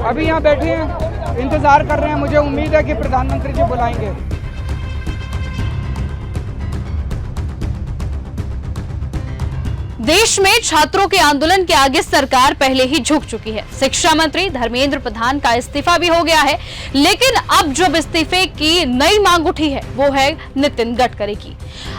अभी यहाँ बैठे हैं, इंतज़ार कर रहे हैं। मुझे उम्मीद है कि प्रधानमंत्री जी बुलाएंगे। देश में छात्रों के आंदोलन के आगे सरकार पहले ही झुक चुकी है। शिक्षा मंत्री धर्मेंद्र प्रधान का इस्तीफा भी हो गया है, लेकिन अब जो इस्तीफे की नई मांग उठी है वो है नितिन गडकरी की।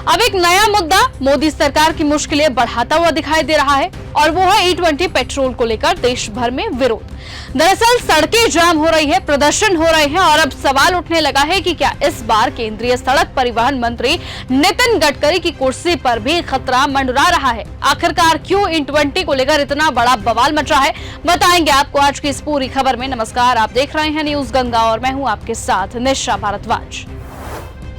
अब एक नया मुद्दा मोदी सरकार की मुश्किलें बढ़ाता हुआ दिखाई दे रहा है और वो है E20 पेट्रोल को लेकर देश भर में विरोध। दरअसल सड़कें जाम हो रही है, प्रदर्शन हो रहे हैं और अब सवाल उठने लगा है कि क्या इस बार केंद्रीय सड़क परिवहन मंत्री नितिन गडकरी की कुर्सी पर भी खतरा मंडरा रहा है। आखिरकार क्यों E20 को लेकर इतना बड़ा बवाल मचा है, बताएंगे आपको आज की इस पूरी खबर में। नमस्कार, आप देख रहे हैं न्यूज गंगा और मैं हूं आपके साथ निशा भारद्वाज।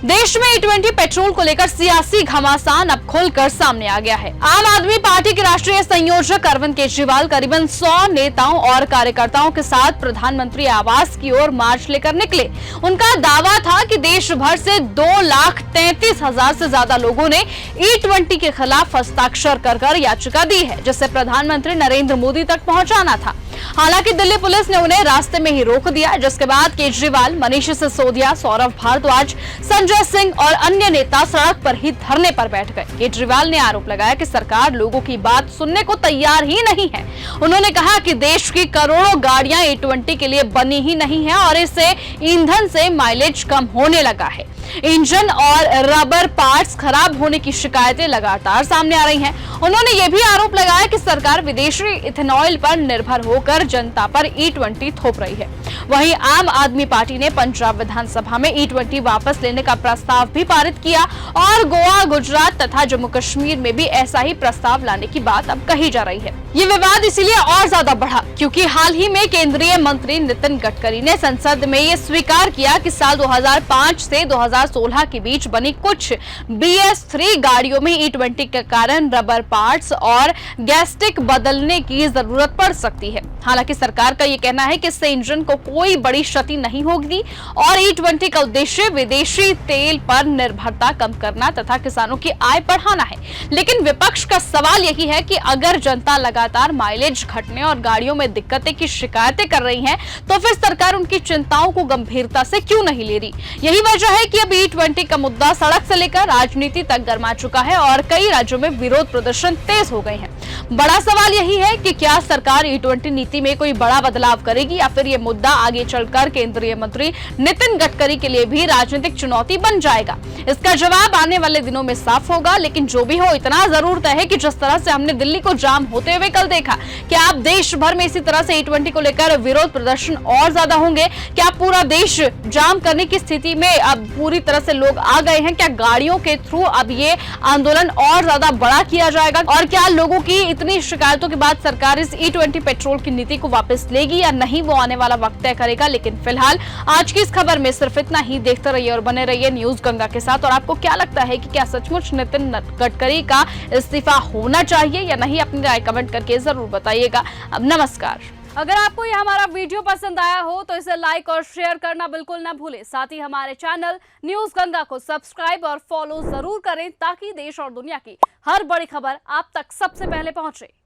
देश में E20 पेट्रोल को लेकर सियासी घमासान अब खुलकर सामने आ गया है। आम आदमी पार्टी के राष्ट्रीय संयोजक अरविंद केजरीवाल करीबन 100 नेताओं और कार्यकर्ताओं के साथ प्रधानमंत्री आवास की ओर मार्च लेकर निकले। उनका दावा था कि देश भर से 2,33,000 से ज्यादा लोगों ने E20 के खिलाफ हस्ताक्षर कर याचिका दी है, जिसे प्रधानमंत्री नरेंद्र मोदी तक पहुंचाना था। हालांकि दिल्ली पुलिस ने उन्हें रास्ते में ही रोक दिया, जिसके बाद केजरीवाल, मनीष सिसोदिया, सौरभ भारद्वाज, संजय सिंह और अन्य नेता सड़क पर ही धरने पर बैठ गए। केजरीवाल ने आरोप लगाया कि सरकार लोगों की बात सुनने को तैयार ही नहीं है। उन्होंने कहा कि देश की करोड़ों गाड़ियां E20 के लिए बनी ही नहीं है और इससे ईंधन से माइलेज कम होने लगा है। इंजन और रबर पार्ट्स खराब होने की शिकायतें लगातार सामने आ रही हैं। उन्होंने ये भी आरोप लगाया कि सरकार विदेशी इथेनॉल पर निर्भर होकर जनता पर E20 थोप रही है। वहीं आम आदमी पार्टी ने पंजाब विधानसभा में E20 वापस लेने का प्रस्ताव भी पारित किया और गोवा, गुजरात तथा जम्मू कश्मीर में भी ऐसा ही प्रस्ताव लाने की बात अब कही जा रही है। ये विवाद इसीलिए और ज्यादा बढ़ा क्योंकि हाल ही में केंद्रीय मंत्री नितिन गडकरी ने संसद में ये स्वीकार किया कि साल 2005 से 2016 के बीच बनी कुछ BS3 गाड़ियों में E20 के कारण रबर पार्ट्स और गैस्टिक बदलने की जरूरत पड़ सकती है। हालांकि सरकार का ये कहना है कि इससे इंजन को कोई बड़ी क्षति नहीं होगी और E20 का उद्देश्य विदेशी तेल पर निर्भरता कम करना तथा किसानों की आय बढ़ाना है। लेकिन विपक्ष का सवाल यही है कि अगर जनता लगातार माइलेज घटने और गाड़ियों में दिक्कतें की शिकायतें कर रही है, तो फिर सरकार उनकी चिंताओं को गंभीरता से क्यों नहीं ले रही। यही वजह है कि अब E20 का मुद्दा सड़क से लेकर राजनीति तक गर्मा चुका है और कई राज्यों में विरोध प्रदर्शन तेज हो गए हैं। बड़ा सवाल यही है कि क्या सरकार E20 नीति में कोई बड़ा बदलाव करेगी या फिर ये मुद्दा आगे चलकर केंद्रीय मंत्री नितिन गडकरी के लिए भी राजनीतिक चुनौती बन जाएगा। इसका जवाब आने वाले दिनों में साफ होगा। लेकिन जो भी हो, इतना जरूर तय है कि जिस तरह से हमने दिल्ली को जाम होते हुए कल देखा, क्या आप देश भर में इसी तरह से E20 को लेकर विरोध प्रदर्शन और ज्यादा होंगे? क्या पूरा देश जाम करने की स्थिति में अब पूरी तरह से लोग आ गए हैं? क्या गाड़ियों के थ्रू अब ये आंदोलन और ज्यादा बड़ा किया जाएगा? और क्या लोगों की इतनी शिकायतों के बाद सरकार इस E20 पेट्रोल की नीति को वापस लेगी या नहीं, वो आने वाला वक्त तय करेगा। लेकिन फिलहाल आज की इस खबर में सिर्फ इतना ही। देखते रहिए और बने रहिए न्यूज गंगा के साथ। और आपको क्या लगता है कि क्या सचमुच नितिन गडकरी का इस्तीफा होना चाहिए या नहीं? अपनी राय कमेंट करके जरूर बताइएगा। अब नमस्कार। अगर आपको यह हमारा वीडियो पसंद आया हो तो इसे लाइक और शेयर करना बिल्कुल ना भूलें। साथ ही हमारे चैनल न्यूज गंगा को सब्सक्राइब और फॉलो जरूर करें ताकि देश और दुनिया की हर बड़ी खबर आप तक सबसे पहले पहुंचे।